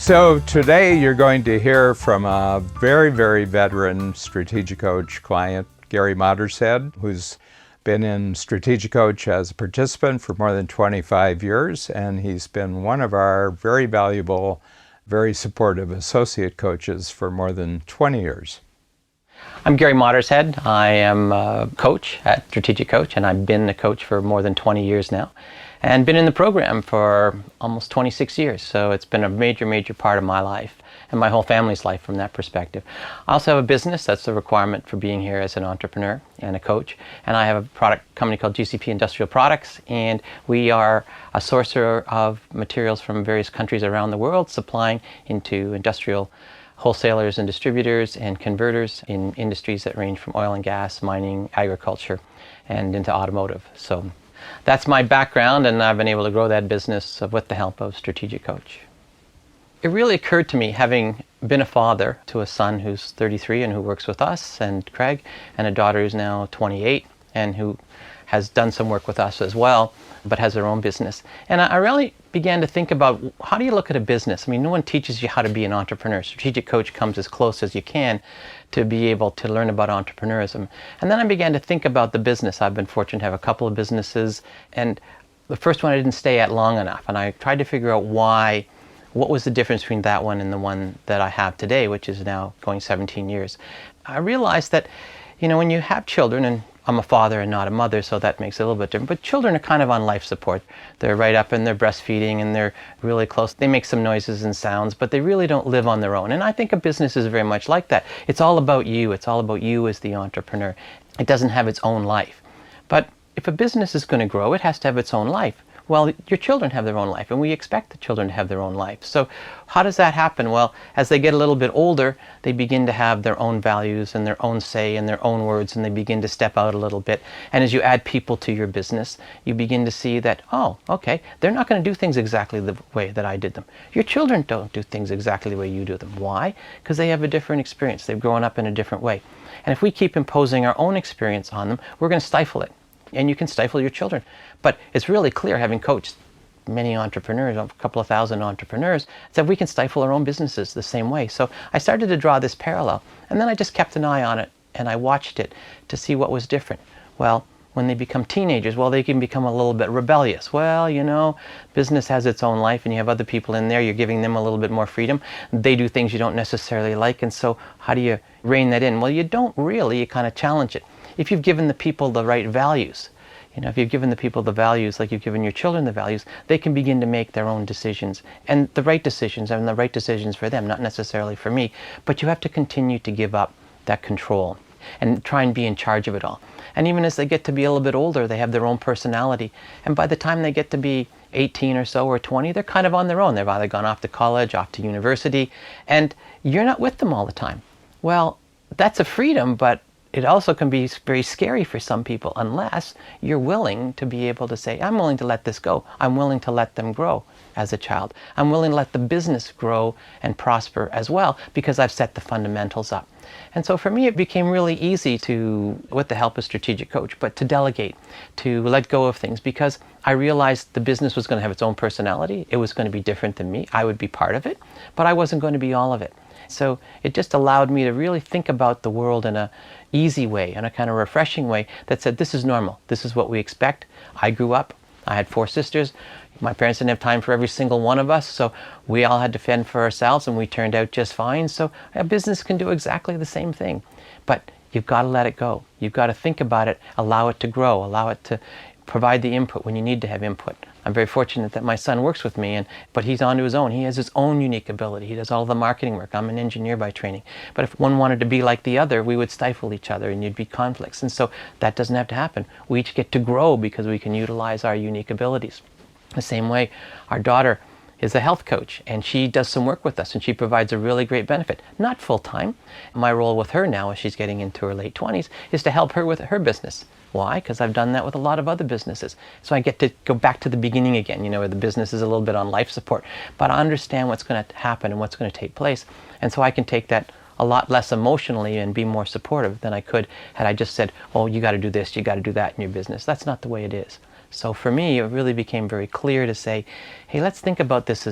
So today you're going to hear from a very, very veteran strategic coach client, Gary Mottershead, who's been in Strategic Coach as a participant for more than 25 years, and he's been one of our very valuable, very supportive associate coaches for more than 20 years. I'm Gary Mottershead. I am a coach at Strategic Coach, and I've been a coach for more than 20 years now, and been in the program for almost 26 years. So it's been a major part of my life and my whole family's life from that perspective. I also have a business. That's the requirement for being here as an entrepreneur and a coach. And I have a product company called GCP Industrial Products, and we are a sourcer of materials from various countries around the world, supplying into industrial wholesalers and distributors and converters in industries that range from oil and gas, mining, agriculture, and into automotive. So that's my background, and I've been able to grow that business with the help of Strategic Coach. It really occurred to me, having been a father to a son who's 33 and who works with us, and Craig, and a daughter who's now 28 and who has done some work with us as well, but has her own business. And I really began to think about, how do you look at a business? I mean, no one teaches you how to be an entrepreneur. Strategic Coach comes as close as you can to be able to learn about entrepreneurism. And then I began to think about the business. I've been fortunate to have a couple of businesses, and the first one I didn't stay at long enough. And I tried to figure out what was the difference between that one and the one that I have today, which is now going 17 years. I realized that, when you have children, and I'm a father and not a mother, so that makes it a little bit different, but children are kind of on life support. They're right up and they're breastfeeding and they're really close. They make some noises and sounds, but they really don't live on their own. And I think a business is very much like that. It's all about you. It's all about you as the entrepreneur. It doesn't have its own life. But if a business is going to grow, it has to have its own life. Well, your children have their own life, and we expect the children to have their own life. So how does that happen? Well, as they get a little bit older, they begin to have their own values and their own say and their own words, and they begin to step out a little bit. And as you add people to your business, you begin to see that, oh, okay, they're not going to do things exactly the way that I did them. Your children don't do things exactly the way you do them. Why? Because they have a different experience. They've grown up in a different way. And if we keep imposing our own experience on them, we're going to stifle it. And you can stifle your children. But it's really clear, having coached many entrepreneurs, a couple of thousand entrepreneurs, that we can stifle our own businesses the same way. So I started to draw this parallel. And then I just kept an eye on it, and I watched it to see what was different. Well, when they become teenagers, they can become a little bit rebellious. Well, business has its own life, and you have other people in there. You're giving them a little bit more freedom. They do things you don't necessarily like, and so how do you rein that in? Well, you don't really. You kind of challenge it. If you've given the people the right values, if you've given the people the values like you've given your children the values, they can begin to make their own decisions. And the right decisions, and the right decisions for them, not necessarily for me. But you have to continue to give up that control and try and be in charge of it all. And even as they get to be a little bit older, they have their own personality. And by the time they get to be 18 or so, or 20, they're kind of on their own. They've either gone off to college, off to university, and you're not with them all the time. Well, that's a freedom, but it also can be very scary for some people, unless you're willing to be able to say, I'm willing to let this go. I'm willing to let them grow as a child. I'm willing to let the business grow and prosper as well, because I've set the fundamentals up. And so for me, it became really easy to, with the help of Strategic Coach, but to delegate, to let go of things, because I realized the business was going to have its own personality. It was going to be different than me. I would be part of it, but I wasn't going to be all of it. So it just allowed me to really think about the world in a easy way, in a kind of refreshing way that said, this is normal. This is what we expect. I grew up. I had 4 sisters. My parents didn't have time for every single one of us, so we all had to fend for ourselves, and we turned out just fine. So a business can do exactly the same thing. But you've got to let it go. You've got to think about it, allow it to grow, allow it to provide the input when you need to have input. I'm very fortunate that my son works with me, but he's on to his own. He has his own unique ability. He does all the marketing work. I'm an engineer by training. But if one wanted to be like the other, we would stifle each other, and you'd be conflicts. And so that doesn't have to happen. We each get to grow because we can utilize our unique abilities. The same way, our daughter is a health coach, and she does some work with us, and she provides a really great benefit. Not full-time. My role with her now, as she's getting into her late 20s, is to help her with her business. Why? Because I've done that with a lot of other businesses. So I get to go back to the beginning again, where the business is a little bit on life support. But I understand what's going to happen and what's going to take place. And so I can take that a lot less emotionally and be more supportive than I could had I just said, oh, you got to do this, you got to do that in your business. That's not the way it is. So for me, it really became very clear to say, hey, let's think about this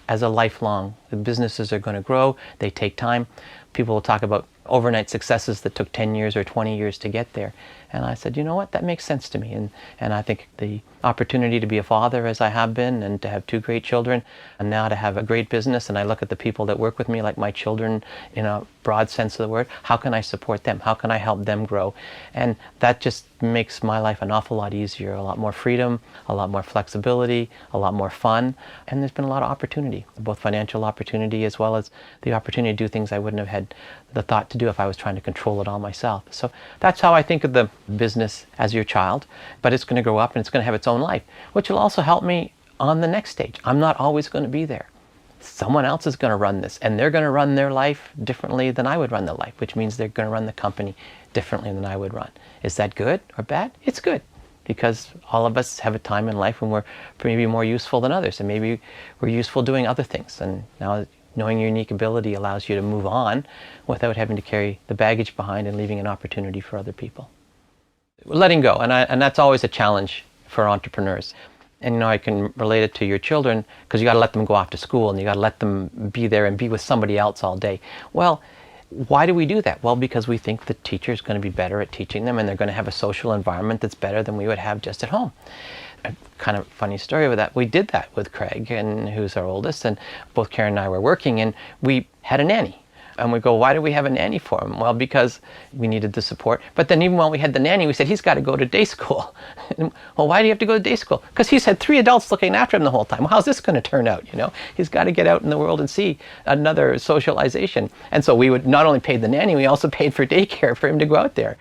as a lifelong. The businesses are going to grow. They take time. People will talk about overnight successes that took 10 years or 20 years to get there. And I said, you know what, that makes sense to me. And I think the opportunity to be a father, as I have been, and to have two great children, and now to have a great business, and I look at the people that work with me like my children in a broad sense of the word, how can I support them? How can I help them grow? And that just makes my life an awful lot easier, a lot more freedom, a lot more flexibility, a lot more fun, and there's been a lot of opportunity, both financial opportunity as well as the opportunity to do things I wouldn't have had the thought to do if I was trying to control it all myself. So that's how I think of the business as your child, but it's going to grow up and it's going to have its own life, which will also help me on the next stage. I'm not always going to be there. Someone else is going to run this, and they're going to run their life differently than I would run their life, which means they're going to run the company differently than I would run. Is that good or bad? It's good, because all of us have a time in life when we're maybe more useful than others, and maybe we're useful doing other things. And now knowing your unique ability allows you to move on without having to carry the baggage behind and leaving an opportunity for other people. Letting go, and that's always a challenge for entrepreneurs. And I can relate it to your children, because you got to let them go off to school and you got to let them be there and be with somebody else all day. Well, why do we do that? Well, because we think the teacher is going to be better at teaching them, and they're going to have a social environment that's better than we would have just at home. A kind of funny story with that. We did that with Craig, and who's our oldest, and both Karen and I were working, and we had a nanny. And we go, why do we have a nanny for him? Well, because we needed the support. But then even when we had the nanny, we said, he's got to go to day school. Well, why do you have to go to day school? Because he's had 3 adults looking after him the whole time. Well, how's this going to turn out? He's got to get out in the world and see another socialization. And so we would not only pay the nanny, we also paid for daycare for him to go out there.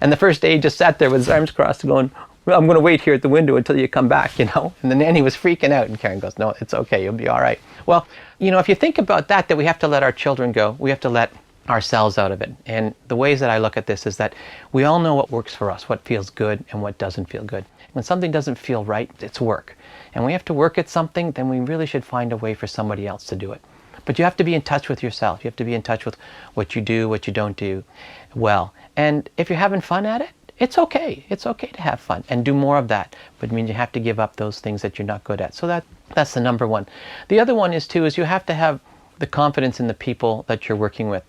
And the first day he just sat there with his arms crossed going, well, I'm going to wait here at the window until you come back, And the nanny was freaking out. And Karen goes, no, it's okay. You'll be all right. Well, if you think about that we have to let our children go, we have to let ourselves out of it. And the ways that I look at this is that we all know what works for us, what feels good and what doesn't feel good. When something doesn't feel right, it's work. And we have to work at something, then we really should find a way for somebody else to do it. But you have to be in touch with yourself. You have to be in touch with what you do, what you don't do well. And if you're having fun at it, it's okay. It's okay to have fun and do more of that. But it means you have to give up those things that you're not good at. So that's the number one. The other one is you have to have the confidence in the people that you're working with.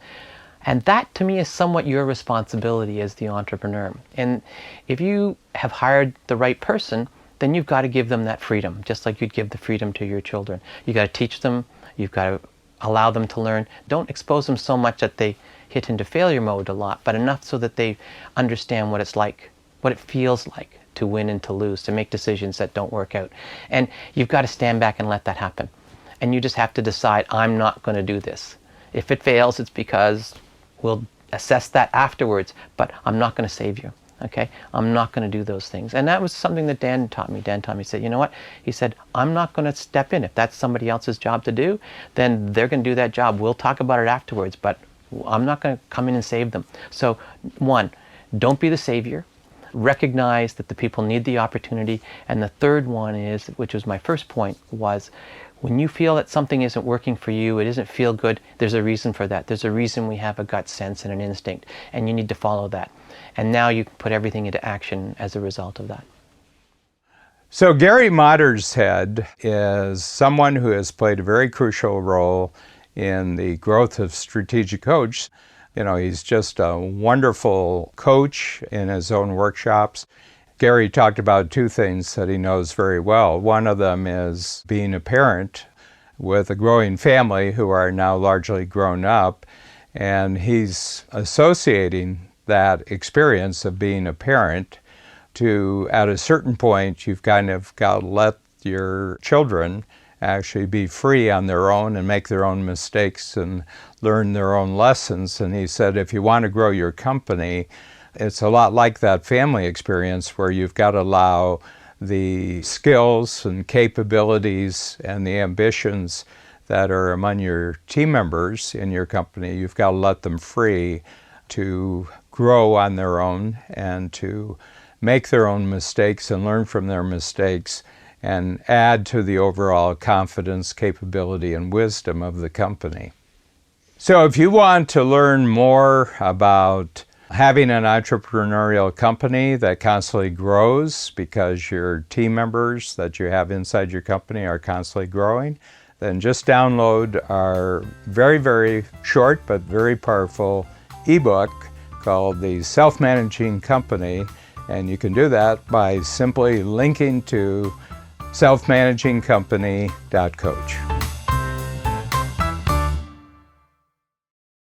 And that, to me, is somewhat your responsibility as the entrepreneur. And if you have hired the right person, then you've got to give them that freedom, just like you'd give the freedom to your children. You've got to teach them. You've got to allow them to learn. Don't expose them so much that they hit into failure mode a lot, but enough so that they understand what it's like, what it feels like to win and to lose, to make decisions that don't work out. And you've got to stand back and let that happen. And you just have to decide, I'm not going to do this. If it fails, it's because we'll assess that afterwards, but I'm not going to save you. Okay? I'm not going to do those things. And that was something that Dan taught me. Dan taught me, he said, you know what? He said, I'm not going to step in. If that's somebody else's job to do, then they're going to do that job. We'll talk about it afterwards, but I'm not going to come in and save them. So, one, don't be the savior. Recognize that the people need the opportunity. And the third one is, which was my first point, was when you feel that something isn't working for you, it doesn't feel good, there's a reason for that. There's a reason we have a gut sense and an instinct, and you need to follow that. And now you can put everything into action as a result of that. So Gary Mottershead is someone who has played a very crucial role in the growth of Strategic Coach. He's just a wonderful coach in his own workshops. Gary talked about 2 things that he knows very well. One of them is being a parent with a growing family who are now largely grown up, and he's associating that experience of being a parent to, at a certain point, you've kind of got to let your children actually be free on their own and make their own mistakes and learn their own lessons. And he said, if you want to grow your company, it's a lot like that family experience where you've got to allow the skills and capabilities and the ambitions that are among your team members in your company, you've got to let them free to grow on their own and to make their own mistakes and learn from their mistakes and add to the overall confidence, capability, and wisdom of the company. So if you want to learn more about having an entrepreneurial company that constantly grows because your team members that you have inside your company are constantly growing, then just download our very, very short but very powerful ebook called The Self-Managing Company. And you can do that by simply linking to selfmanagingcompany.coach.